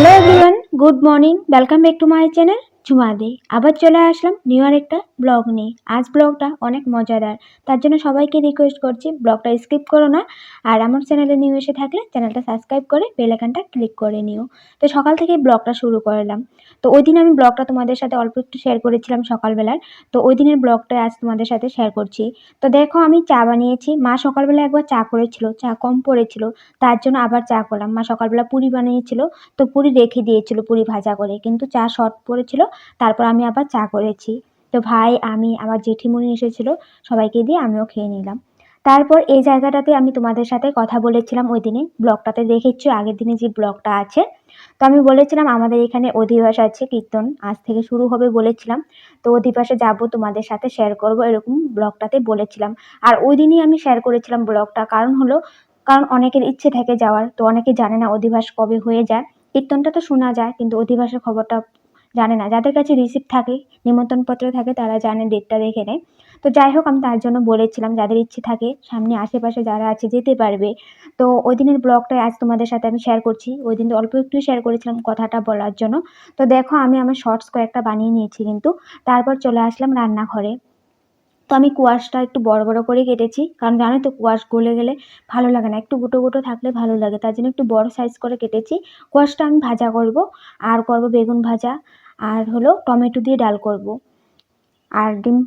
Hello everyone, good morning. Welcome back to my channel Jhumadi. আবার চলে আসলাম new আর একটা blog নিয়ে। আজ ব্লগটা অনেক মজাদার, তার জন্য সবাইকে রিকোয়েস্ট করছি ব্লগটা স্কিপ করো না। আর আমার চ্যানেলে নিউ এসে থাকলে চ্যানেলটা সাবস্ক্রাইব করে বেল আইকনটা ক্লিক করে নিও। তো সকাল থেকেই ব্লগটা শুরু করলাম। তো ওই দিন আমি ব্লগটা তোমাদের সাথে অল্প একটু শেয়ার করেছিলাম সকালবেলার। তো ওই দিনের ব্লগটা আজ তোমাদের সাথে শেয়ার করছি। তো দেখো আমি চা বানিয়েছি। মা সকালবেলা একবার চা করেছিল, চা কম পড়েছিল, তার জন্য আবার চা করলাম। মা সকালবেলা পুরি বানিয়েছিল, তো পুরি রেখে দিয়েছিল পুরি ভাজা করে, কিন্তু চা শর্ট পড়েছিল, তারপর আমি আবার চা করেছি। তো ভাই, আমি, আমার জেঠিমণি এসেছিল, সবাইকে দিয়ে আমিও খেয়ে নিলাম। তারপর এই জায়গাটাতে আমি তোমাদের সাথে কথা বলেছিলাম ওই দিনে, ব্লগটাতে দেখেছি আগের দিনে যে ব্লগটা আছে। তো আমি বলেছিলাম আমাদের এখানে অধিবাস আছে, কীর্তন আজ থেকে শুরু হবে বলেছিলাম। তো অধিবাসে যাব, তোমাদের সাথে শেয়ার করব, এরকম ব্লগটাতে বলেছিলাম। আর ওই দিনই আমি শেয়ার করেছিলাম ব্লগটা, কারণ অনেকের ইচ্ছে থাকে যাওয়ার, তো অনেকে জানে না অধিবাস কবে হয়ে যায়। কীর্তনটা তো শোনা যায়, কিন্তু অধিবাসের খবরটা জানে না। যাদের কাছে রিসিপ্ট থাকে, নিমন্ত্রণপত্র থাকে, তারা জানে, ডেটটা দেখে নেয়। তো যাই হোক, আমি তার জন্য বলেছিলাম যাদের ইচ্ছে থাকে সামনে আশেপাশে যারা আছে যেতে পারবে। তো ওই দিনের ব্লগটাই আজ তোমাদের সাথে আমি শেয়ার করছি। ওই দিন তো অল্প একটু শেয়ার করেছিলাম কথাটা বলার জন্য। তো দেখো আমি আমার শর্টস কয়েকটা বানিয়ে নিয়েছি কিন্তু। তারপর চলে আসলাম রান্নাঘরে। তো আমি কুয়াশটা একটু বড় বড় করে কেটেছি, কারণ জানোই তো কুয়াশ গলে গেলে ভালো লাগে না, একটু গোটো গোটো থাকলে ভালো লাগে, তার জন্য একটু বড় সাইজ করে কেটেছি। কুয়াশটা আমি ভাজা করব, আর করব বেগুন ভাজা, আর হলো টমেটো দিয়ে ডাল করব, আর ডিম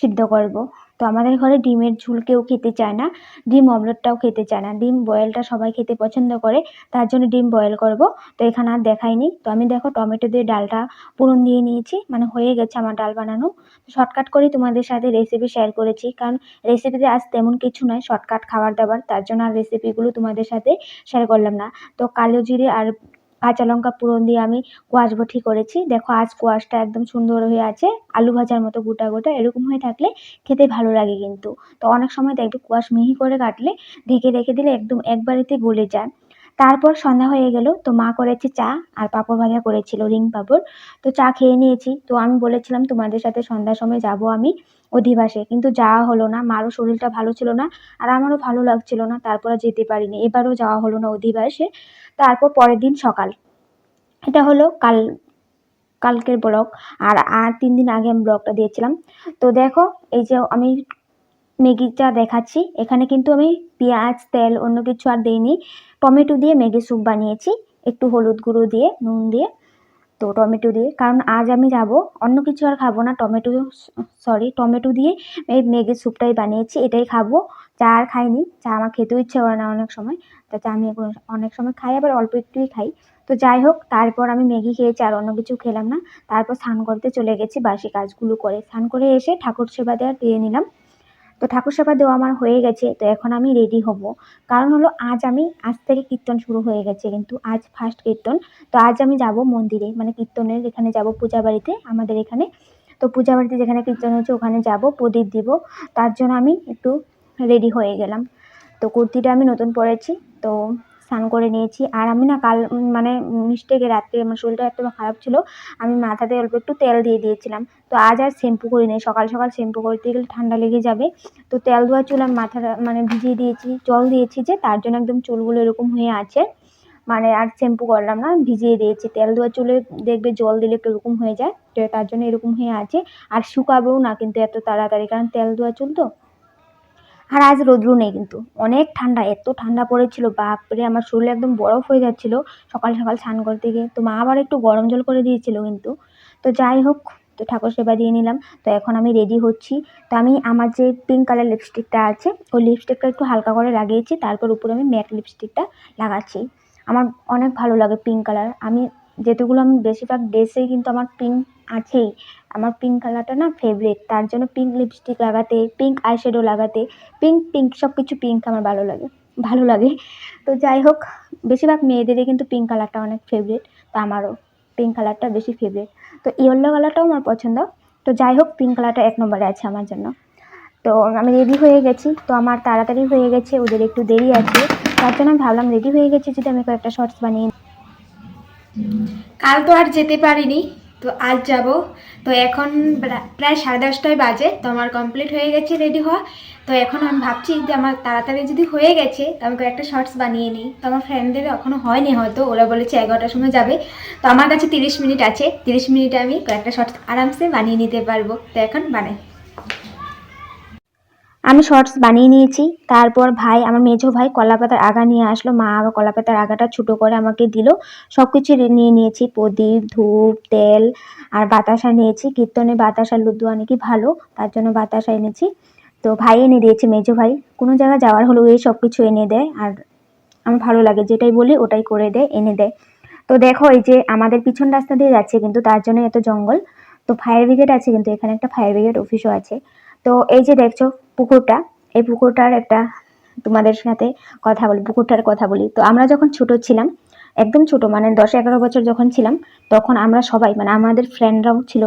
সিদ্ধ করব। তো আমাদের ঘরে ডিমের ঝোল কেউ খেতে চায় না, ডিম অমলেটটাও খেতে চায় না, ডিম বয়েলটা সবাই খেতে পছন্দ করে, তার জন্য ডিম বয়েল করব। তো এখানে আর দেখাইনি। তো আমি দেখো টমেটো দিয়ে ডালটা পুরন দিয়ে নিয়েছি, মানে হয়ে গেছে আমার ডাল বানানো। শর্টকাট করেই তোমাদের সাথে রেসিপি শেয়ার করেছি, কারণ রেসিপিতে আজ তেমন কিছু নয়, শর্টকাট খাবার দাবার, তার জন্য আর রেসিপিগুলো তোমাদের সাথে শেয়ার করলাম না। তো কালো জিরে আর কাঁচা লঙ্কা পুরন দিয়ে আমি কোয়াশ বটি করেছি। দেখো আজ কোয়াশটা একদম সুন্দর হয়ে আছে, আলু ভাজার মতো গোটা গোটা এরকম হয়ে থাকলে খেতে ভালো লাগে কিন্তু। তো অনেক সময় দেখবে কোয়াশ মিহি করে কাটলে ঢেকে রেখে দিলে একদম একবারেতে গলে যায়। তারপর সন্ধ্যা হয়ে গেল, তো মা করেছে চা আর পাঁপড় ভাজা করেছিল, রিং পাঁপড়। তো চা খেয়ে নিয়েছি। তো আমি বলেছিলাম তোমাদের সাথে সন্ধ্যার সময় যাব আমি অধিবাসে, কিন্তু যাওয়া হলো না, মারও শরীরটা ভালো ছিল না, আর আমারও ভালো লাগছিল না, তারপরে যেতে পারিনি, এবারও যাওয়া হলো না অধিবাসে। তারপর পরের দিন সকাল, এটা হলো কালকের ব্লগ। আর 3 দিন আগে আমি ব্লগটা দিয়েছিলাম। তো দেখো এই যে আমি ম্যাগিটা দেখাচ্ছি, এখানে কিন্তু আমি পেঁয়াজ তেল অন্য কিছু আর দেইনি, টমেটো দিয়ে ম্যাগি স্যুপ বানিয়েছি, একটু হলুদ গুঁড়ো দিয়ে, নুন দিয়ে, তো টমেটো দিয়ে, কারণ আজ আমি যাব, অন্য কিছু আর খাবো না, টমেটো দিয়ে এই ম্যাগি স্যুপটাই বানিয়েছি, এটাই খাবো। চা আর খাইনি, চা আমার খেতেও ইচ্ছে করে না অনেক সময়, তো চা আমি অনেক সময় খাই, আবার অল্প একটুই খাই। তো যাই হোক, তারপর আমি ম্যাগি খেয়েছি, আর অন্য কিছু খেলাম না। তারপর স্নান করতে চলে গেছি, বাসি কাজগুলো করে স্নান করে এসে ঠাকুর সেবা দেওয়া দিয়ে নিলাম। তো ঠাকুর সেবা দেওয়া আমার হয়ে গেছে। তো এখন আমি রেডি হব, কারণ হলো আজ থেকে কীর্তন শুরু হয়ে গেছে, কিন্তু আজ ফার্স্ট কীর্তন। তো আজ আমি যাব মন্দিরে, মানে কীর্তনের এখানে যাব, পূজা বাড়িতে আমাদের এখানে। তো পূজা বাড়িতে যেখানে কীর্তন হচ্ছে ওখানে যাব, প্রদীপ দিব, তার জন্য আমি একটু রেডি হয়ে গেলাম। তো কুর্তিটা আমি নতুন পরেছি। তো স্নান করে নিয়েছি। আর আমি না কাল মানে মিস্টেকে রাত্রে আমার শরীরটা এত খারাপ ছিল, আমি মাথাতে অল্প একটু তেল দিয়ে দিয়েছিলাম। তো আজ আর শ্যাম্পু করি নাই, সকাল সকাল শ্যাম্পু করতে গেলে ঠান্ডা লেগে যাবে। তো তেল দেওয়া চুল আমি মাথাটা মানে ভিজিয়ে দিয়েছি, জল দিয়েছি, যে তার জন্য একদম চুলগুলো এরকম হয়ে আছে, মানে আর শ্যাম্পু করলাম না, ভিজিয়ে দিয়েছি। তেল দেওয়া চুলে দেখবে জল দিলে একটু এরকম হয়ে যায়, তো তার জন্য এরকম হয়ে আছে। আর শুকাবেও না কিন্তু এত তাড়াতাড়ি, কারণ তেল দেওয়া চুল তো। আর আজ রোদ্রু নেই কিন্তু, অনেক ঠান্ডা, এত ঠান্ডা পড়েছিল বাপরে, আমার শরীর একদম বরফ হয়ে যাচ্ছিল সকাল সকাল স্নান করতে গিয়ে। তো মা আবার একটু গরম জল করে দিয়েছিল কিন্তু। তো যাই হোক, তো ঠাকুর সেবা দিয়ে নিলাম। তো এখন আমি রেডি হচ্ছি। তো আমি আমার যে পিঙ্ক কালার লিপস্টিকটা আছে, ওই লিপস্টিকটা একটু হালকা করে লাগিয়েছি, তারপর উপরে আমি ম্যাট লিপস্টিকটা লাগাচ্ছি। আমার অনেক ভালো লাগে পিঙ্ক কালার, আমি বেশিরভাগ ড্রেসেই কিন্তু আমার পিঙ্ক আছেই। আমার পিঙ্ক কালারটা না ফেভারিট, তার জন্য পিঙ্ক লিপস্টিক লাগাতে, পিঙ্ক আইশ্যাডো লাগাতে, পিঙ্ক সব কিছু পিঙ্ক আমার ভালো লাগে। তো যাই হোক, বেশিরভাগ মেয়েদেরই কিন্তু পিঙ্ক কালারটা অনেক ফেভারিট, তো আমারও পিঙ্ক কালারটা বেশি ফেভারিট। তো ইয়েলো কালারটাও আমার পছন্দ। তো যাই হোক, পিঙ্ক কালারটা 1 নম্বরে আছে আমার জন্য। তো আমি রেডি হয়ে গেছি। তো আমার তাড়াতাড়ি হয়ে গেছে, ওদের একটু দেরি আছে, তার জন্য আমি ভাবলাম রেডি হয়ে গেছি, যদি আমি কয়েকটা শর্টস বানিয়ে। কাল তো আর যেতে পারিনি, তো আজ যাব। তো এখন প্রায় 10:30 বাজে, তো আমার কমপ্লিট হয়ে গেছে রেডি হওয়া। তো এখন আমি ভাবছি যে আমার তাড়াতাড়ি যদি হয়ে গেছে তো আমি কয়েকটা শর্টস বানিয়ে নিই। তো আমার ফ্রেন্ডদের এখনও হয়নি, হয়তো ওরা বলেছে 11টার সময় যাবে। তো আমার কাছে 30 মিনিট আছে, 30 মিনিটে আমি কয়েকটা শর্টস আরামসে বানিয়ে নিতে পারবো। তো এখন বানাই। আমি শর্টস বানিয়ে নিয়েছি। তারপর ভাই, আমার মেজো ভাই কলাপাতার আগা নিয়ে আসলো। মা আবার কলাপাতার আগাটা ছোটো করে আমাকে দিল। সব কিছু নিয়ে নিয়েছি, প্রদীপ, ধূপ, তেল আর বাতাসা নিয়েছি। কীর্তনে বাতাসা লুদ্দু অনেকই ভালো, তার জন্য বাতাসা এনেছি। তো ভাই এনে দিয়েছে, মেজো ভাই। কোনো জায়গায় যাওয়ার হলেও এই সব কিছু এনে দেয়, আর আমার ভালো লাগে, যেটাই বলি ওটাই করে দেয়, এনে দেয়। তো দেখো এই যে আমাদের পিছন রাস্তা দিয়ে যাচ্ছে, কিন্তু তার জন্য এত জঙ্গল। তো ফায়ার ব্রিগেড আছে, কিন্তু এখানে একটা ফায়ার ব্রিগেড অফিসও আছে। তো এই যে দেখছো পুকুরটা, এই পুকুরটার একটা তোমাদের সাথে কথা বলি, পুকুরটার কথা বলি। তো আমরা যখন ছোট ছিলাম, একদম ছোট মানে 10-11 বছর যখন ছিলাম, তখন আমরা সবাই মানে আমাদের ফ্রেন্ডরাও ছিল।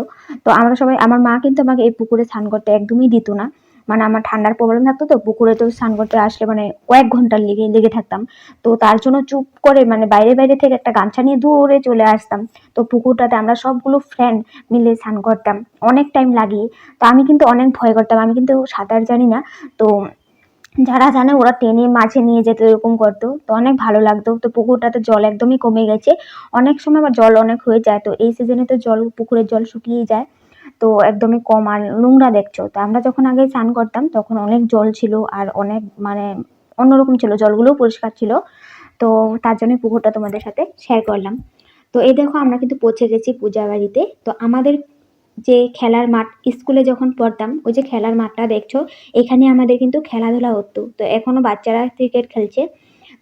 তো আমরা সবাই, আমার মা কিন্তু আমাকে এই পুকুরে স্নান করতে একদমই দিত না। মানে আমার ঠান্ডার প্রবলেম থাকতো, তো পুকুরে তো স্নান করতে আসলে মানে কয়েক ঘন্টা লেগে থাকতাম। তো তার জন্য চুপ করে মানে বাইরে বাইরে থেকে একটা গামছা নিয়ে দূরে চলে আসতাম। তো পুকুরটাতে আমরা সবগুলো ফ্রেন্ড মিলে স্নান করতাম অনেক টাইম লাগিয়ে। তো আমি কিন্তু অনেক ভয় করতাম, আমি কিন্তু সাঁতার জানি না। তো যারা জানে ওরা টেনে মাঝে নিয়ে যেত, এরকম করতো। তো অনেক ভালো লাগতো। তো পুকুরটাতে জল একদমই কমে গেছে, অনেক সময় আবার জল অনেক হয়ে যায়। তো এই সিজনে তো জল, পুকুরের জল শুকিয়ে যায়, তো একদমই কম আর নোংরা দেখছো। তো আমরা যখন আগে স্নান করতাম তখন অনেক জল ছিল, আর অনেক মানে অন্যরকম ছিল, জলগুলোও পরিষ্কার ছিল। তো তার জন্য পুকুরটা তোমাদের সাথে শেয়ার করলাম। তো এই দেখো আমরা কিন্তু পৌঁছে গেছি পূজা বাড়িতে। তো আমাদের যে খেলার মাঠ, স্কুলে যখন পড়তাম ওই যে খেলার মাঠটা দেখছো, এখানে আমাদের কিন্তু খেলাধুলা হতো। তো এখনো বাচ্চারা ক্রিকেট খেলছে।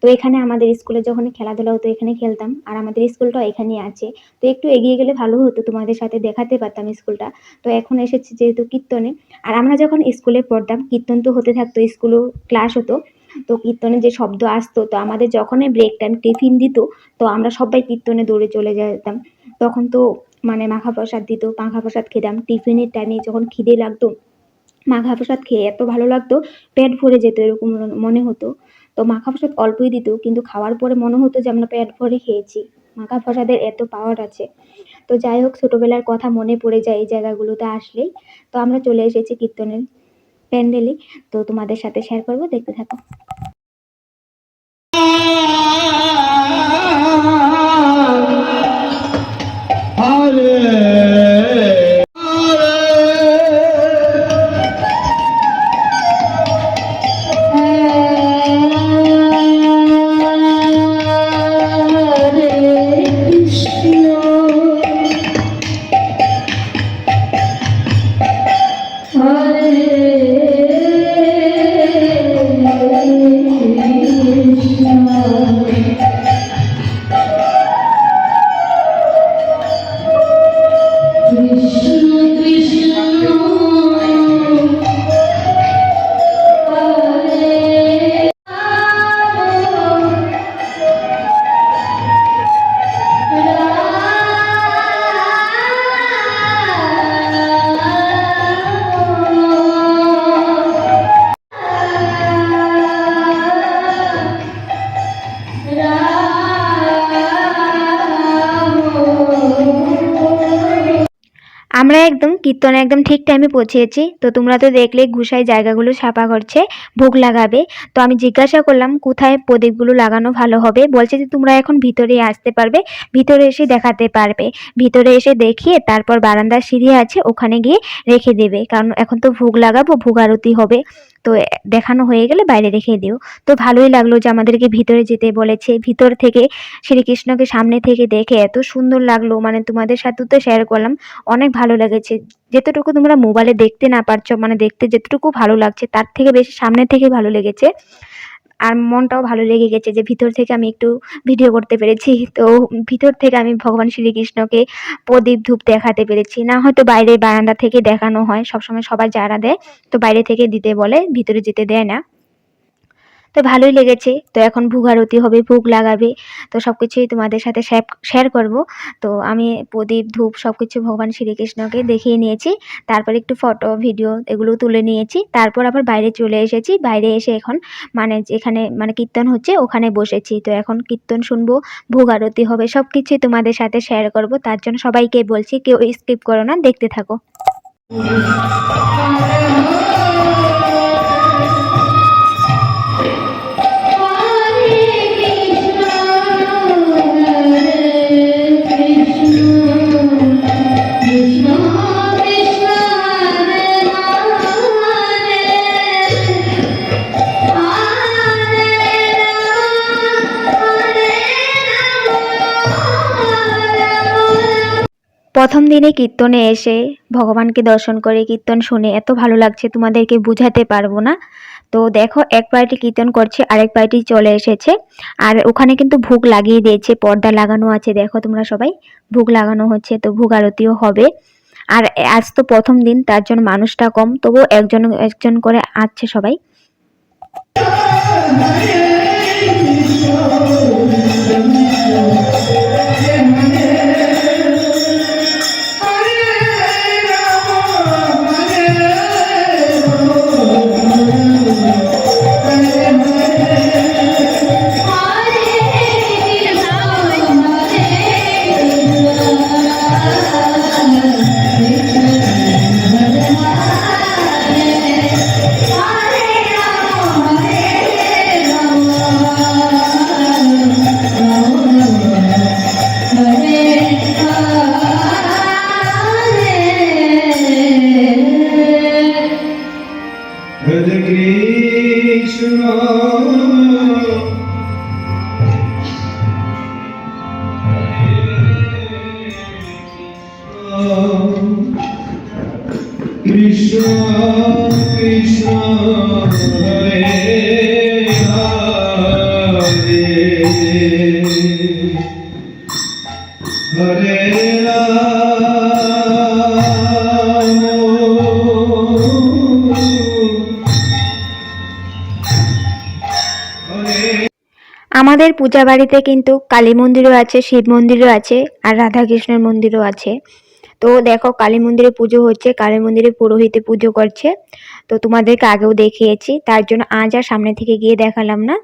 তো এখানে আমাদের স্কুলে যখন খেলাধুলা হতো এখানে খেলতাম, আর আমাদের স্কুলটা এখানেই আছে। তো একটু এগিয়ে গেলে ভালো হতো, তোমাদের সাথে দেখাতে পারতাম স্কুলটা। তো এখন এসেছি যেহেতু কীর্তনে। আর আমরা যখন স্কুলে পড়তাম কীর্তন তো হতে থাকতো, স্কুলেও ক্লাস হতো। তো কীর্তনে যে শব্দ আসতো, তো আমাদের যখনই ব্রেক টাইম টিফিন দিত, তো আমরা সবাই কীর্তনে দৌড়ে চলে যেতাম। তখন তো মানে মাখা প্রসাদ দিত, মাখা প্রসাদ খেতাম টিফিনের টাইমে। যখন খিদে লাগতো, মাখা প্রসাদ খেয়ে এত ভালো লাগতো, পেট ভরে যেত এরকম মনে হতো। তো মাখা প্রসাদ অল্পই দিত, কিন্তু খাওয়ার পরে মনে হতো যে আমরা পেট ভরে খেয়েছি। মাখা প্রসাদের এত পাওয়ার আছে। তো যাই হোক, ছোটবেলার কথা মনে পড়ে যায় এই জায়গাগুলোতে আসলেই। তো আমরা চলে এসেছি কীর্তনের প্যান্ডেলে। তো তোমাদের সাথে শেয়ার করবো, দেখতে থাকো। আমরা একদম কীর্তনে একদম ঠিক টাইমে পৌঁছেছি। তো তোমরা তো দেখলে ঘুষাই জায়গাগুলো ছাপা করছে, ভোগ লাগাবে। তো আমি জিজ্ঞাসা করলাম কোথায় প্রদীপগুলো লাগানো ভালো হবে। বলছে যে তোমরা এখন ভিতরে আসতে পারবে, ভিতরে এসে দেখাতে পারবে। ভিতরে এসে দেখিয়ে তারপর বারান্দার সিঁড়ি আছে, ওখানে গিয়ে রেখে দেবে, কারণ এখন তো ভোগ লাগাবো, ভোগ আরতি হবে। তো দেখানো হয়ে গেলে বাইরে রেখে দিও। তো ভালোই লাগলো যে আমাদেরকে ভিতরে যেতে বলেছে। ভিতর থেকে শ্রীকৃষ্ণকে সামনে থেকে দেখে এত সুন্দর লাগলো, মানে তোমাদের সাথে তো শেয়ার করলাম, অনেক ভালো লেগেছে। যেতটুকু তোমরা মোবাইলে দেখতে না পারছো, মানে দেখতে যেতটুকু ভালো লাগছে তার থেকে বেশি সামনে থেকে ভালো লেগেছে। আর মনটাও ভালো লেগে গেছে যে ভিতর থেকে আমি একটু ভিডিও করতে পেরেছি। তো ভিতর থেকে আমি ভগবান শ্রীকৃষ্ণকে প্রদীপ ধূপ দেখাতে পেরেছি। না হয়তো বাইরে বারান্দা থেকে দেখানো হয় সবসময়, সবাই যারা দেয় তো বাইরে থেকে দিতে বলে, ভিতরে যেতে দেয় না। তো ভালোই লেগেছে। তো এখন ভোগ আরতি হবে, ভোগ লাগাবে। তো সবকিছুই তোমাদের সাথে শেয়ার করব। তো আমি প্রদীপ ধূপ সবকিছু ভগবান শ্রীকৃষ্ণকে দেখিয়ে নিয়েছি। তারপর একটু ফটো ভিডিও এগুলো তুলে নিয়েছি। তারপর আবার বাইরে চলে এসেছি। বাইরে এসে এখন মানে যেখানে মানে কীর্তন হচ্ছে ওখানে বসেছি। তো এখন কীর্তন শুনবো, ভোগ আরতি হবে, সবকিছুই তোমাদের সাথে শেয়ার করব। তার জন্য সবাইকে বলছি কেউ স্কিপ করো না, দেখতে থাকো। প্রথম দিনে কীর্তনে এসে ভগবানকে দর্শন করে কীর্তন শুনে এত ভালো লাগছে তোমাদেরকে বোঝাতে পারবো না। তো দেখো এক পার্টি কীর্তন করছে, আরেক পার্টি চলে এসেছে। আর ওখানে কিন্তু ভোগ লাগিয়ে দিয়েছে, পর্দা লাগানো আছে, দেখো তোমরা সবাই ভোগ লাগানো হচ্ছে, তো ভোগ আরতিও হবে। আর আজ তো প্রথম দিন, তার জন্য মানুষটা কম, তবুও একজন একজন করে আসছে সবাই। Hare Krishna, Krishna Krishna, Hare Hare, Hare আমাদের পূজা বাড়িতে কিন্তু কালী মন্দিরও আছে, শিব মন্দিরও আছে, আর রাধাকৃষ্ণের মন্দিরও আছে। তো দেখো কালী মন্দিরে পুজো হচ্ছে, কালী মন্দিরে পুরোহিতে পুজো করছে। তো তোমাদেরকে আগেও দেখিয়েছি, তার জন্য আজ আর সামনে থেকে গিয়ে দেখালাম না।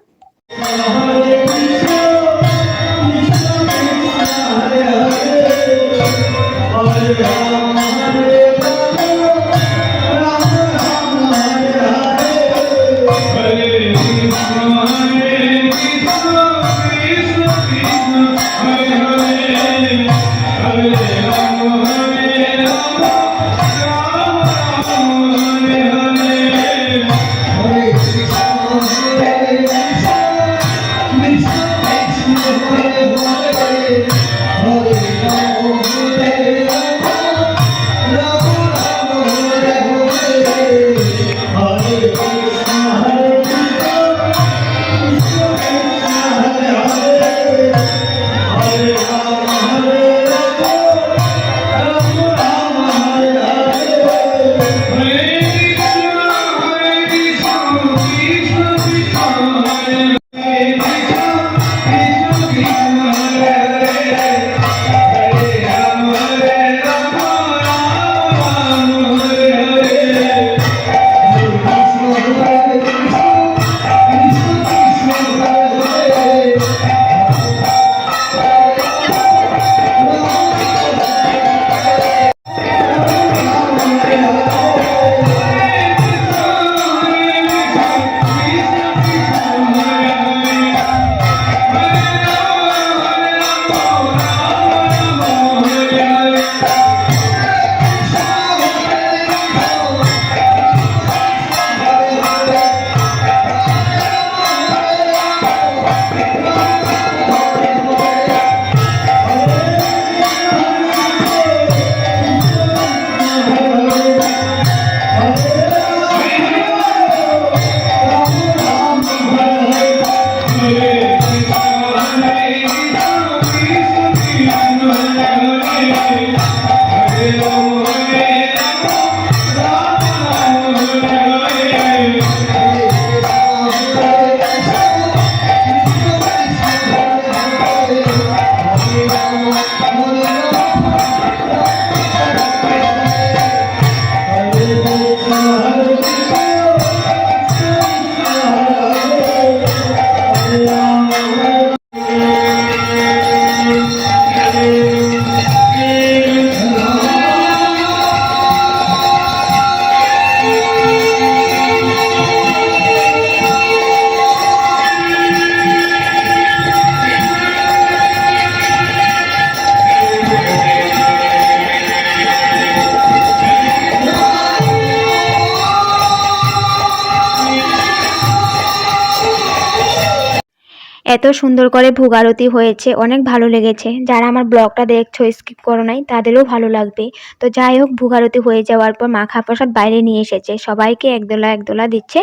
এত সুন্দর করে ভোগ আরতি হয়েছে, অনেক ভালো লেগেছে। যারা আমার ব্লগটা দেখছো স্কিপ করো নাই, তাদেরও ভালো লাগবে। তো যাই হোক, ভোগ আরতি হয়ে যাওয়ার পর মাখা প্রসাদ বাইরে নিয়ে এসেছে, সবাইকে একদলা একদলা দিচ্ছে।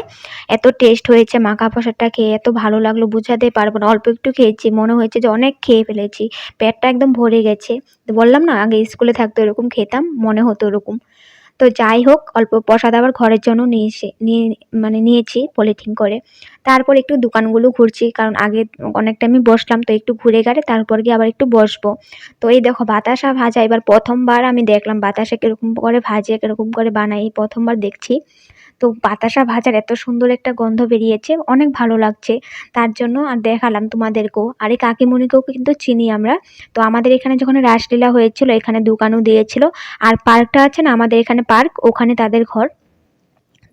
এত টেস্ট হয়েছে মাখা প্রসাদটা, খেয়ে এত ভালো লাগলো বোঝাতে পারবো না। অল্প একটু খেয়েছি, মনে হয়েছে যে অনেক খেয়ে ফেলেছি, পেটটা একদম ভরে গেছে। তো বললাম না, আগে স্কুলে থাকতে এরকম খেতাম, মনে হতো ওরকম। তো যাই হোক, অল্প প্রসাদ আবার ঘরের জন্য নিয়েছি পলিথিন করে। তারপর একটু দোকানগুলো ঘুরছি, কারণ আগে অনেকটা আমি বসলাম, তো একটু ঘুরে গেলে তারপর গিয়ে আবার একটু বসবো। তো এই দেখো বাতাসা ভাজা, এবার প্রথমবার আমি দেখলাম বাতাসা কিরকম করে ভাজে, কিরকম করে বানাই, এই প্রথমবার দেখছি। তো বাতাসা ভাজার এত সুন্দর একটা গন্ধ বেরিয়েছে, অনেক ভালো লাগছে। তার জন্য আর দেখালাম তোমাদেরকেও। আর এই কাকিমণিকেও কিন্তু চিনি আমরা। তো আমাদের এখানে যখন রাসলীলা হয়েছিল, এখানে দোকানও দিয়েছিল। আর পার্কটা আছে না আমাদের এখানে পার্ক, ওখানে তাদের ঘর।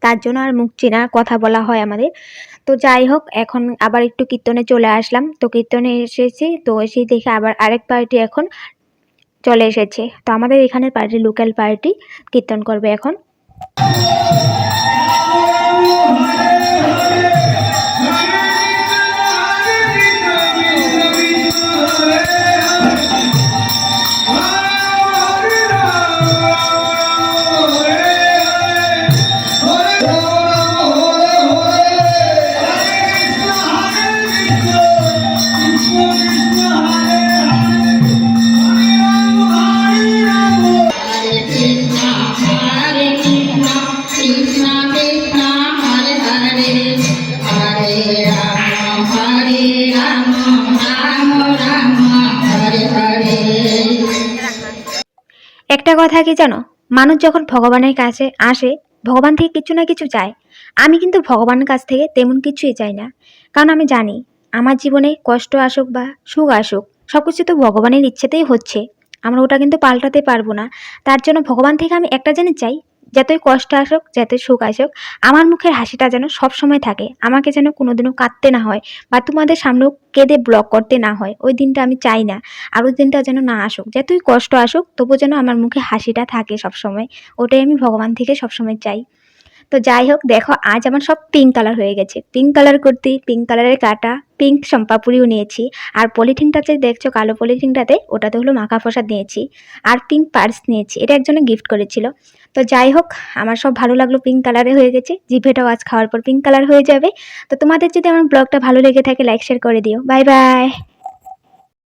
তার জন্য আর মুখ চেনা, কথা বলা হয় আমাদের। তো যাই হোক, এখন আবার একটু কীর্তনে চলে আসলাম। তো কীর্তনে এসেছি, তো এসেই দেখে আবার আরেক পার্টি এখন চলে এসেছে। তো আমাদের এখানের পার্টি, লোকাল পার্টি কীর্তন করবে এখন। একটা কথা কি জানো, মানুষ যখন ভগবানের কাছে আসে, ভগবান থেকে কিছু না কিছু চায়। আমি কিন্তু ভগবানের কাছ থেকে তেমন কিছুই চাই না, কারণ আমি জানি আমার জীবনে কষ্ট আসুক বা সুখ আসুক, সবকিছু তো ভগবানের ইচ্ছেতেই হচ্ছে। আমরা ওটা কিন্তু পাল্টাতে পারবো না। তার জন্য ভগবান থেকে আমি একটা জিনিস চাই, যতই কষ্ট আসুক, যতই সুখ আসুক, আমার মুখের হাসিটা যেন সব সময় থাকে, আমাকে যেন কোনোদিনও কাঁদতে না হয়, বা তোমাদের সামনেও কেঁদে ব্লক করতে না হয়। ওই দিনটা আমি চাই না। আর ওই দিনটা যেন না আসুক, যতই কষ্ট আসুক, তবু যেন আমার মুখে হাসিটা থাকে সবসময়। ওটাই আমি ভগবান থেকে সবসময় চাই। তো যাই হোক, দেখো আজ আমার সব পিঙ্ক কালার হয়ে গেছে। পিঙ্ক কালার কুর্তি, পিঙ্ক কালারের কাটা, পিঙ্ক সম্পাপুরিও নিয়েছি। আর পলিথিনটাতে দেখছো, কালো পলিথিনটাতে, ওটাতে হলো মাখা প্রসাদ নিয়েছি। আর পিঙ্ক পার্স নিয়েছি, এটা একজনে গিফট করেছিল। তো যাই হোক, আমার সব ভালো লাগলো, পিঙ্ক কালারে হয়ে গেছে। জিভেটাও আজ খাওয়ার পর পিঙ্ক কালার হয়ে যাবে। তো তোমাদের যদি আমার ব্লগটা ভালো লেগে থাকে, লাইক শেয়ার করে দিও। Bye bye.